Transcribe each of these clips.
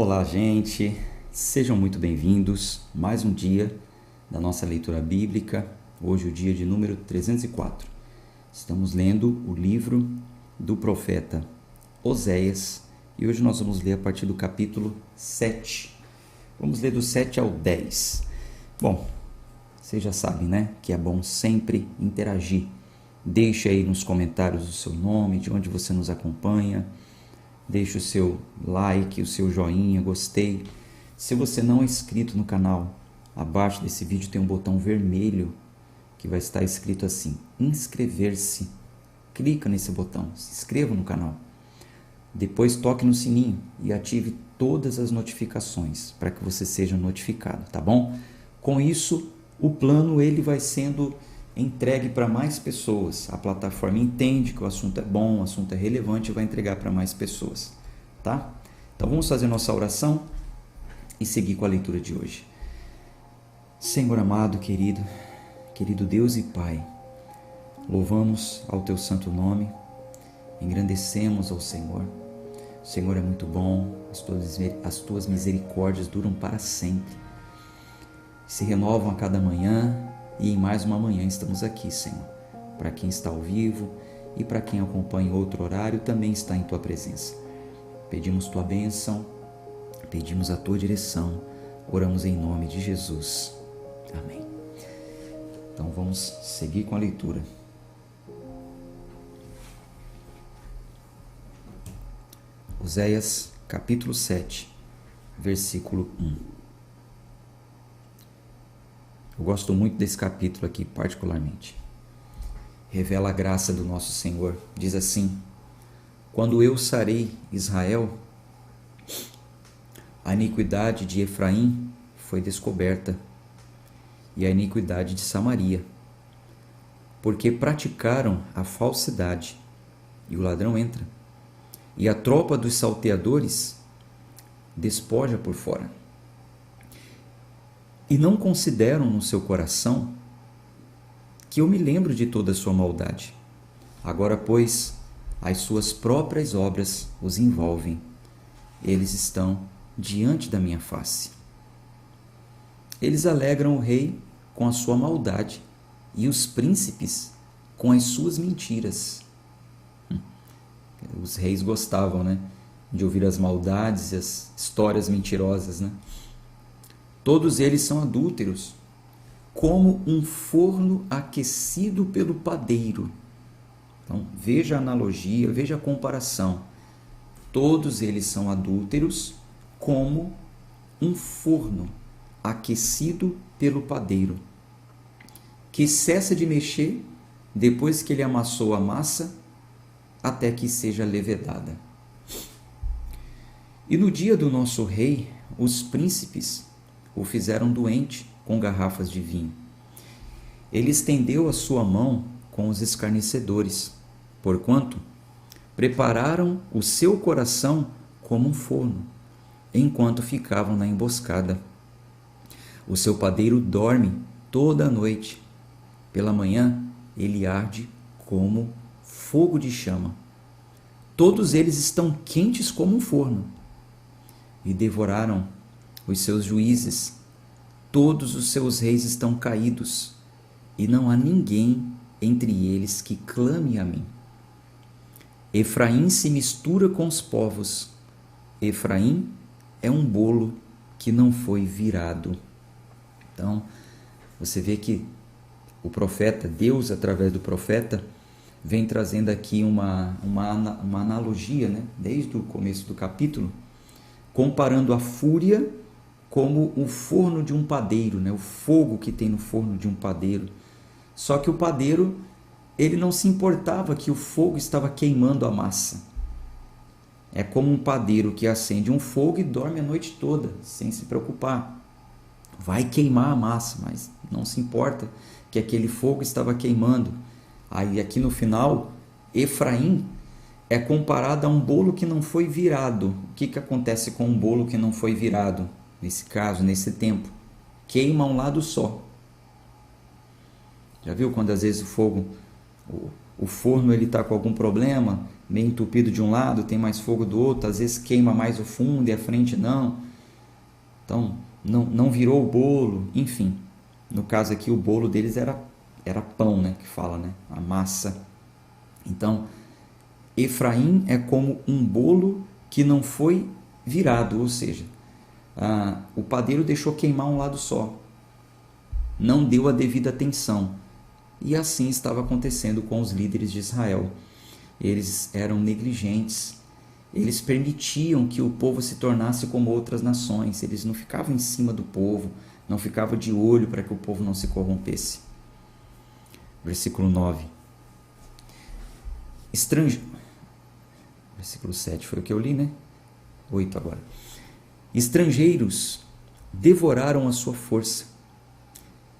Olá, gente! Sejam muito bem-vindos. Mais um dia da nossa leitura bíblica. Hoje o dia de número 304. Estamos lendo o livro do profeta Oséias e hoje nós vamos ler a partir do capítulo 7. Vamos ler do 7 ao 10. Bom, vocês já sabem, né, que é bom sempre interagir. Deixe aí nos comentários o seu nome, de onde você nos acompanha. Deixe o seu like, o seu joinha, gostei. Se você não é inscrito no canal, abaixo desse vídeo tem um botão vermelho que vai estar escrito assim, inscrever-se. Clica nesse botão, se inscreva no canal. Depois toque no sininho e ative todas as notificações para que você seja notificado, tá bom? Com isso, o plano ele vai sendo entregue para mais pessoas. A plataforma entende que o assunto é bom, o assunto é relevante e vai entregar para mais pessoas, tá? Então vamos fazer nossa oração e seguir com a leitura de hoje. Senhor amado, querido Deus e Pai, louvamos ao teu santo nome, engrandecemos ao Senhor. O Senhor é muito bom, as tuas misericórdias duram para sempre, se renovam a cada manhã. E em mais uma manhã estamos aqui, Senhor. Para quem está ao vivo e para quem acompanha em outro horário, também está em Tua presença. Pedimos Tua bênção, pedimos a Tua direção, oramos em nome de Jesus. Amém. Então vamos seguir com a leitura. Oséias, capítulo 7, versículo 1. Eu gosto muito desse capítulo aqui, particularmente. Revela a graça do nosso Senhor. Diz assim: quando eu sarei Israel, a iniquidade de Efraim foi descoberta, e a iniquidade de Samaria, porque praticaram a falsidade, e o ladrão entra, e a tropa dos salteadores despoja por fora. E não consideram no seu coração que eu me lembro de toda a sua maldade. Agora, pois, as suas próprias obras os envolvem. Eles estão diante da minha face. Eles alegram o rei com a sua maldade e os príncipes com as suas mentiras. Os reis gostavam, né, de ouvir as maldades e as histórias mentirosas, né? Todos eles são adúlteros, como um forno aquecido pelo padeiro. Então, veja a analogia, veja a comparação. Todos eles são adúlteros, como um forno aquecido pelo padeiro, que cessa de mexer depois que ele amassou a massa, até que seja levedada. E no dia do nosso rei, os príncipes o fizeram doente com garrafas de vinho. Ele estendeu a sua mão com os escarnecedores, porquanto prepararam o seu coração como um forno, enquanto ficavam na emboscada. O seu padeiro dorme toda a noite. Pela manhã ele arde como fogo de chama. Todos eles estão quentes como um forno. E devoraram os seus juízes, todos os seus reis estão caídos, e não há ninguém entre eles que clame a mim. Efraim se mistura com os povos. Efraim é um bolo que não foi virado. Então, você vê que o profeta, Deus através do profeta, vem trazendo aqui uma analogia, né? Desde o começo do capítulo, comparando a fúria como o forno de um padeiro, né? O fogo que tem no forno de um padeiro. Só que o padeiro, ele não se importava que o fogo estava queimando a massa. É como um padeiro que acende um fogo e dorme a noite toda, sem se preocupar. Vai queimar a massa, mas não se importa que aquele fogo estava queimando. Aí aqui no final, Efraim é comparado a um bolo que não foi virado. O que acontece com um bolo que não foi virado? Nesse caso, nesse tempo, queima um lado só. Já viu quando às vezes o forno ele está com algum problema meio entupido de um lado, tem mais fogo do outro, às vezes queima mais o fundo e a frente não. Então, não virou o bolo, enfim. No caso aqui, o bolo deles era pão, né, que fala, né, a massa. Então, Efraim é como um bolo que não foi virado, ou seja, o padeiro deixou queimar um lado só, não deu a devida atenção. E assim estava acontecendo com os líderes de Israel. Eles eram negligentes, eles permitiam que o povo se tornasse como outras nações, eles não ficavam em cima do povo, não ficavam de olho para que o povo não se corrompesse. Versículo 9. Versículo 7 foi o que eu li, né? 8 agora. Estrangeiros devoraram a sua força,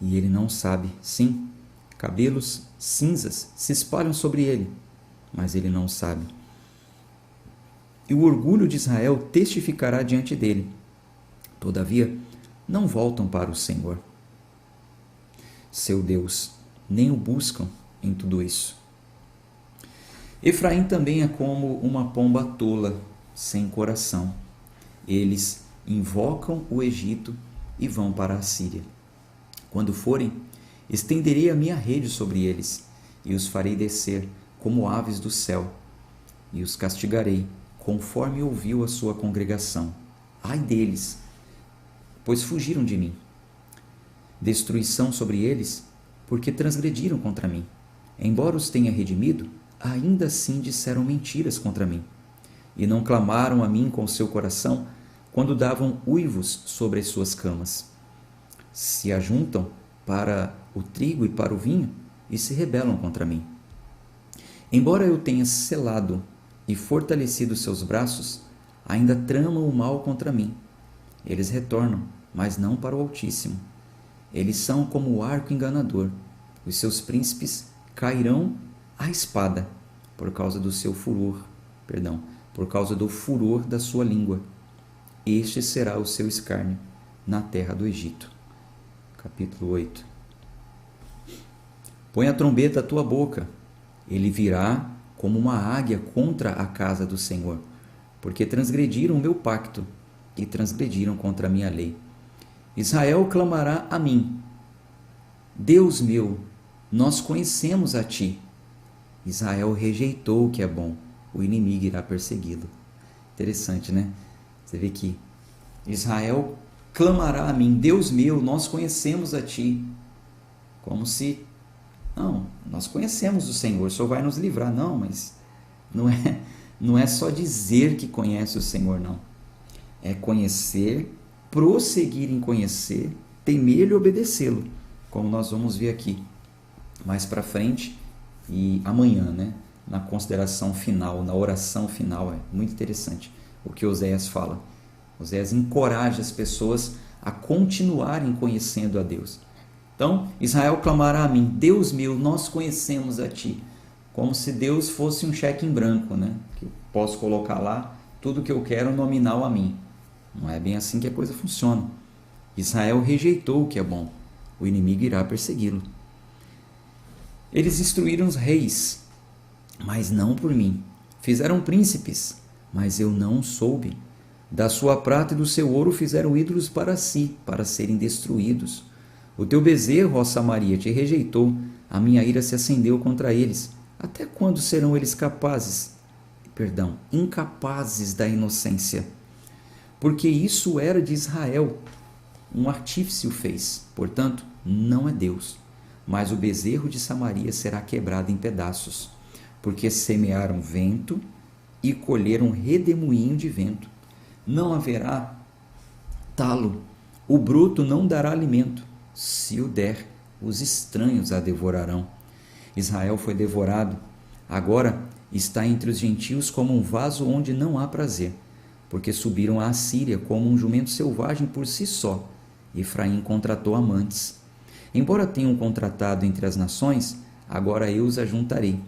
e ele não sabe. Sim, cabelos cinzas se espalham sobre ele, mas ele não sabe. E o orgulho de Israel testificará diante dele. Todavia, não voltam para o Senhor, seu Deus, nem o buscam em tudo isso. Efraim também é como uma pomba tola, sem coração. Eles invocam o Egito e vão para a Síria. Quando forem, estenderei a minha rede sobre eles e os farei descer como aves do céu, e os castigarei conforme ouviu a sua congregação. Ai deles, pois fugiram de mim. Destruição sobre eles, porque transgrediram contra mim. Embora os tenha redimido, ainda assim disseram mentiras contra mim, e não clamaram a mim com seu coração quando davam uivos sobre as suas camas. Se ajuntam para o trigo e para o vinho, e se rebelam contra mim. Embora eu tenha selado e fortalecido seus braços, ainda tramam o mal contra mim. Eles retornam, mas não para o Altíssimo. Eles são como o arco enganador. Os seus príncipes cairão à espada por causa do por causa do furor da sua língua. Este será o seu escárnio na terra do Egito. Capítulo 8. Põe a trombeta à tua boca. Ele virá como uma águia contra a casa do Senhor, porque transgrediram o meu pacto e transgrediram contra a minha lei. Israel clamará a mim: Deus meu, nós conhecemos a ti. Israel rejeitou o que é bom, o inimigo irá persegui-lo. Interessante, né? Você vê que Israel clamará a mim: Deus meu, nós conhecemos a ti. Como se, não, nós conhecemos o Senhor, o Senhor vai nos livrar. Não, mas não é só dizer que conhece o Senhor, não. É conhecer, prosseguir em conhecer, temer e obedecê-lo, como nós vamos ver aqui mais para frente e amanhã, né? Na consideração final, na oração final. É muito interessante o que Oséias fala. Oséias encoraja as pessoas a continuarem conhecendo a Deus. Então, Israel clamará a mim: Deus meu, nós conhecemos a ti. Como se Deus fosse um cheque em branco, né? Que eu posso colocar lá tudo que eu quero nominal a mim. Não é bem assim que a coisa funciona. Israel rejeitou o que é bom, o inimigo irá persegui-lo. Eles instruíram os reis, mas não por mim. Fizeram príncipes, mas eu não soube. Da sua prata e do seu ouro fizeram ídolos para si, para serem destruídos. O teu bezerro, ó Samaria, te rejeitou, a minha ira se acendeu contra eles. Até quando serão eles incapazes da inocência? Porque isso era de Israel, um artífice o fez, portanto, não é Deus. Mas o bezerro de Samaria será quebrado em pedaços, porque semearam vento e colheram redemoinho de vento. Não haverá talo, o bruto não dará alimento. Se o der, os estranhos a devorarão. Israel foi devorado, agora está entre os gentios como um vaso onde não há prazer, porque subiram à Assíria como um jumento selvagem por si só. Efraim contratou amantes. Embora tenham contratado entre as nações, agora eu os ajuntarei.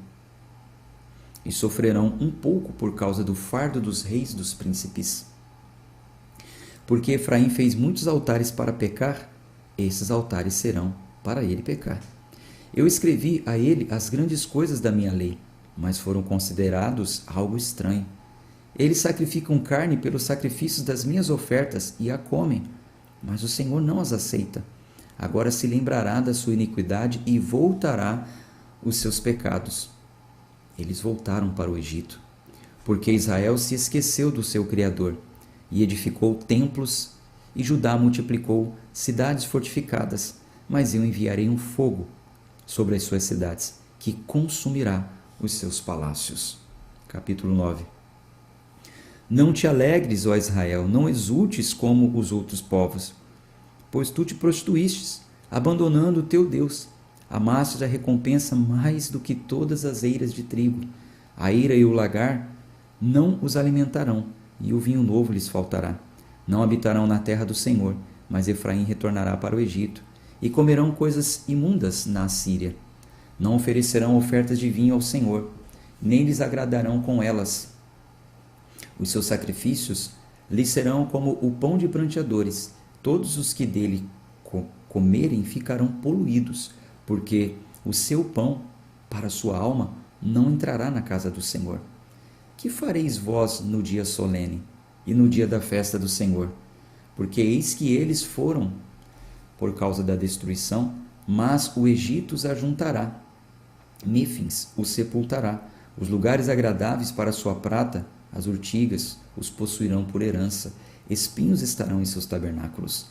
E sofrerão um pouco por causa do fardo dos reis dos príncipes. Porque Efraim fez muitos altares para pecar, esses altares serão para ele pecar. Eu escrevi a ele as grandes coisas da minha lei, mas foram considerados algo estranho. Eles sacrificam carne pelos sacrifícios das minhas ofertas e a comem, mas o Senhor não as aceita. Agora se lembrará da sua iniquidade e voltará os seus pecados. Eles voltaram para o Egito, porque Israel se esqueceu do seu Criador e edificou templos, e Judá multiplicou cidades fortificadas, mas eu enviarei um fogo sobre as suas cidades, que consumirá os seus palácios. Capítulo 9. Não te alegres, ó Israel, não exultes como os outros povos, pois tu te prostituístes, abandonando o teu Deus. Amastes a recompensa mais do que todas as eiras de trigo. A eira e o lagar não os alimentarão, e o vinho novo lhes faltará. Não habitarão na terra do Senhor, mas Efraim retornará para o Egito, e comerão coisas imundas na Assíria. Não oferecerão ofertas de vinho ao Senhor, nem lhes agradarão com elas. Os seus sacrifícios lhes serão como o pão de pranteadores. Todos os que dele comerem ficarão poluídos, porque o seu pão para a sua alma não entrará na casa do Senhor. Que fareis vós no dia solene e no dia da festa do Senhor? Porque eis que eles foram por causa da destruição, mas o Egito os ajuntará. Mífins os sepultará. Os lugares agradáveis para sua prata, as urtigas, os possuirão por herança. Espinhos estarão em seus tabernáculos.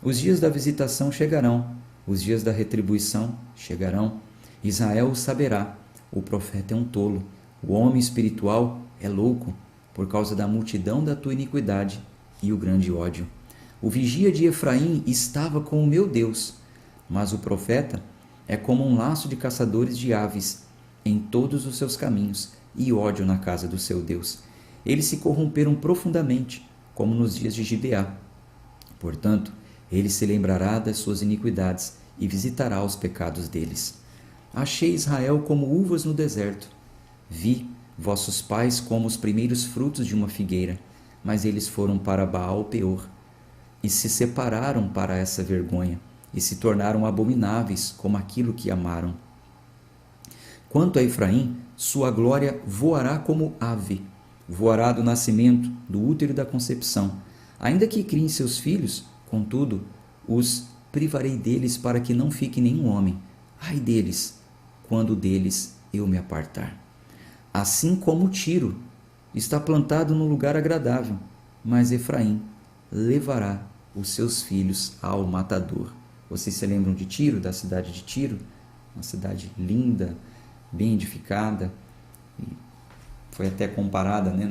Os dias da visitação chegarão, os dias da retribuição chegarão. Israel o saberá. O profeta é um tolo, o homem espiritual é louco, por causa da multidão da tua iniquidade e o grande ódio. O vigia de Efraim estava com o meu Deus, mas o profeta é como um laço de caçadores de aves em todos os seus caminhos, e ódio na casa do seu Deus. Eles se corromperam profundamente, como nos dias de Gibeá. Portanto, ele se lembrará das suas iniquidades e visitará os pecados deles. Achei Israel como uvas no deserto. Vi vossos pais como os primeiros frutos de uma figueira, mas eles foram para Baal-peor e se separaram para essa vergonha e se tornaram abomináveis como aquilo que amaram. Quanto a Efraim, sua glória voará como ave, voará do nascimento, do útero da concepção. Ainda que criem seus filhos, contudo, os privarei deles para que não fique nenhum homem. Ai deles, quando deles eu me apartar. Assim como Tiro está plantado num lugar agradável, mas Efraim levará os seus filhos ao matador. Vocês se lembram de Tiro, da cidade de Tiro? Uma cidade linda, bem edificada, e foi até comparada, né,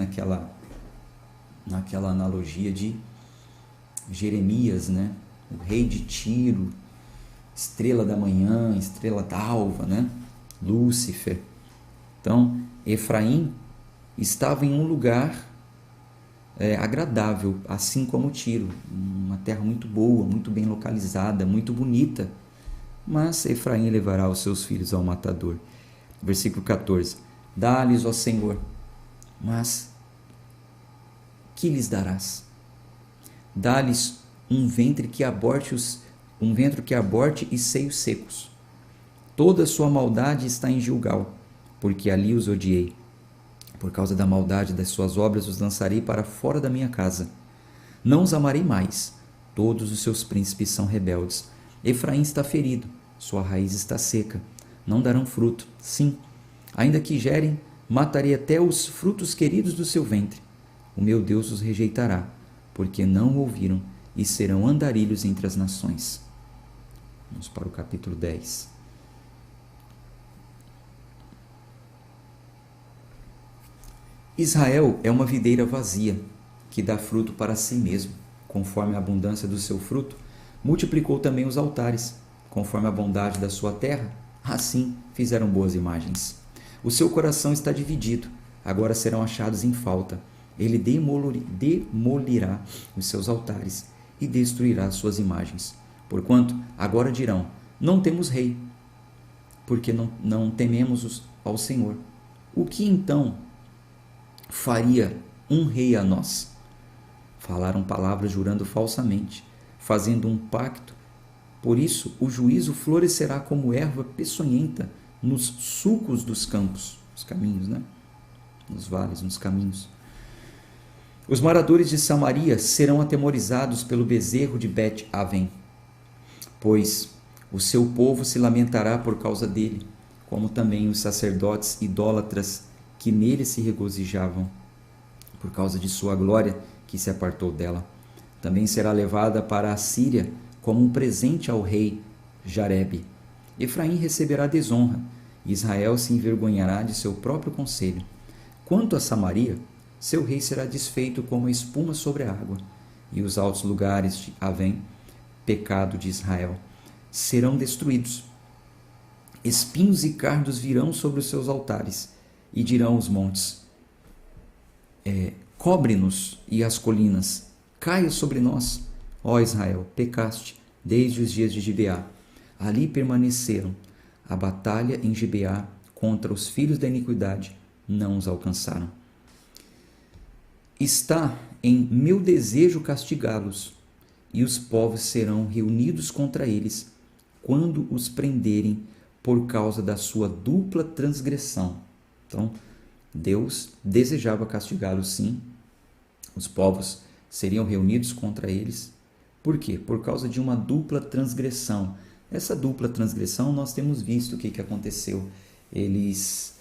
naquela analogia de Jeremias, né, o rei de Tiro, estrela da manhã, estrela d'alva, né, Lúcifer. Então, Efraim estava em um lugar agradável, assim como Tiro, uma terra muito boa, muito bem localizada, muito bonita, mas Efraim levará os seus filhos ao matador. Versículo 14. Dá-lhes, ó Senhor, mas que lhes darás? Dá-lhes um ventre que aborte e seios secos. Toda sua maldade está em Gilgal, porque ali os odiei. Por causa da maldade das suas obras os lançarei para fora da minha casa. Não os amarei mais. Todos os seus príncipes são rebeldes. Efraim está ferido, sua raiz está seca. Não darão fruto. Sim, ainda que gerem, matarei até os frutos queridos do seu ventre. O meu Deus os rejeitará, porque não o ouviram, e serão andarilhos entre as nações. Vamos para o capítulo 10. Israel é uma videira vazia, que dá fruto para si mesmo. Conforme a abundância do seu fruto, multiplicou também os altares. Conforme a bondade da sua terra, assim fizeram boas imagens. O seu coração está dividido, agora serão achados em falta. Ele demolirá os seus altares e destruirá suas imagens. Porquanto agora dirão, não temos rei, porque não tememos ao Senhor. O que então faria um rei a nós? Falaram palavras jurando falsamente, fazendo um pacto. Por isso o juízo florescerá como erva peçonhenta nos sulcos dos campos. nos caminhos, né? Nos vales, nos caminhos. Os moradores de Samaria serão atemorizados pelo bezerro de Bet-Aven, pois o seu povo se lamentará por causa dele, como também os sacerdotes idólatras que nele se regozijavam, por causa de sua glória que se apartou dela. Também será levada para a Síria como um presente ao rei Jarebe. Efraim receberá desonra, e Israel se envergonhará de seu próprio conselho. Quanto a Samaria, seu rei será desfeito como a espuma sobre a água, e os altos lugares de Avém, pecado de Israel, serão destruídos. Espinhos e cardos virão sobre os seus altares, e dirão os montes: cobre-nos, e as colinas: caia sobre nós. Ó Israel, pecaste desde os dias de Gibeá. Ali permaneceram. A batalha em Gibeá contra os filhos da iniquidade não os alcançaram. Está em meu desejo castigá-los, e os povos serão reunidos contra eles quando os prenderem por causa da sua dupla transgressão. Então, Deus desejava castigá-los, sim. Os povos seriam reunidos contra eles. Por quê? Por causa de uma dupla transgressão. Essa dupla transgressão nós temos visto o que aconteceu. Eles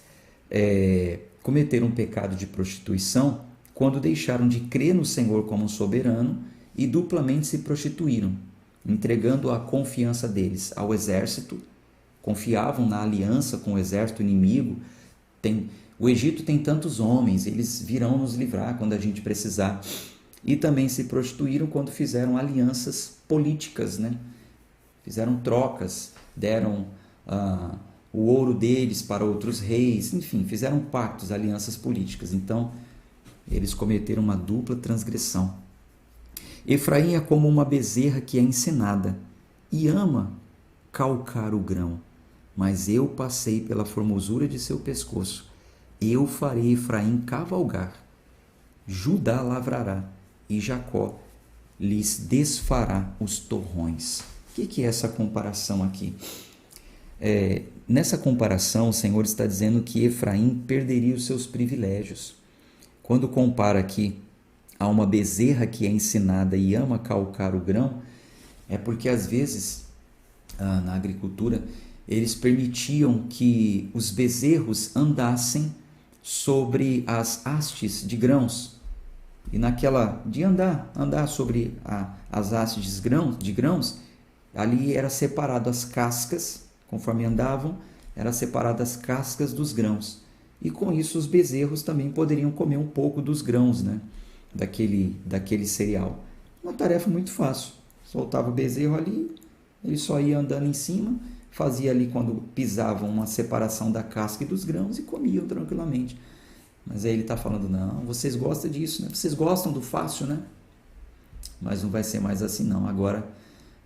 cometeram um pecado de prostituição quando deixaram de crer no Senhor como soberano e duplamente se prostituíram, entregando a confiança deles ao exército. Confiavam na aliança com o exército inimigo. O Egito tem tantos homens, eles virão nos livrar quando a gente precisar. E também se prostituíram quando fizeram alianças políticas, né? Fizeram trocas, deram o ouro deles para outros reis, enfim, fizeram pactos, alianças políticas. Então, eles cometeram uma dupla transgressão. Efraim é como uma bezerra que é encenada e ama calcar o grão, mas eu passei pela formosura de seu pescoço. Eu farei Efraim cavalgar, Judá lavrará e Jacó lhes desfará os torrões. O que é essa comparação aqui? Nessa comparação, o Senhor está dizendo que Efraim perderia os seus privilégios. Quando compara aqui a uma bezerra que é ensinada e ama calcar o grão, é porque às vezes na agricultura eles permitiam que os bezerros andassem sobre as hastes de grãos. E naquela de andar sobre as hastes de grãos, ali era separado as cascas, conforme andavam, era separado as cascas dos grãos. E com isso os bezerros também poderiam comer um pouco dos grãos, né? daquele cereal. Uma tarefa muito fácil. Soltava o bezerro ali, ele só ia andando em cima, fazia ali quando pisavam uma separação da casca e dos grãos e comiam tranquilamente. Mas aí ele está falando, não, vocês gostam disso, né? Vocês gostam do fácil, né? Mas não vai ser mais assim não. Agora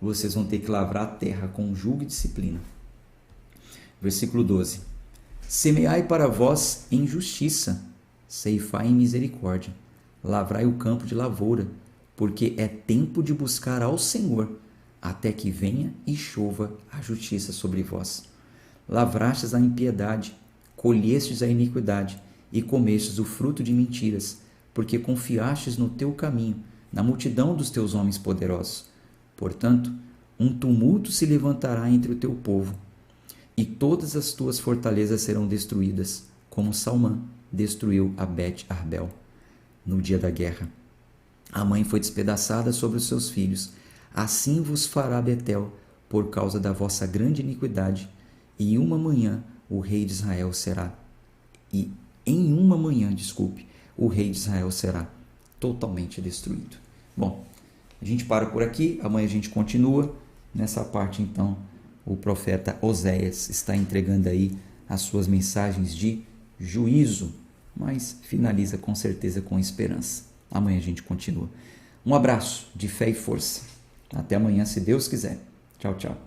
vocês vão ter que lavrar a terra com jugo e disciplina. Versículo 12. Semeai para vós em justiça, ceifai em misericórdia, lavrai o campo de lavoura, porque é tempo de buscar ao Senhor, até que venha e chova a justiça sobre vós. Lavrastes a impiedade, colhestes a iniquidade, e comestes o fruto de mentiras, porque confiastes no teu caminho, na multidão dos teus homens poderosos. Portanto, um tumulto se levantará entre o teu povo, e todas as tuas fortalezas serão destruídas, como Salmã destruiu a Bet-Arbel no dia da guerra. A mãe foi despedaçada sobre os seus filhos. Assim vos fará Betel, por causa da vossa grande iniquidade, e em uma manhã o rei de Israel será o rei de Israel será totalmente destruído. Bom, a gente para por aqui, amanhã a gente continua. Nessa parte, então, o profeta Oséias está entregando aí as suas mensagens de juízo, mas finaliza com certeza com esperança. Amanhã a gente continua. Um abraço de fé e força. Até amanhã, se Deus quiser. Tchau, tchau.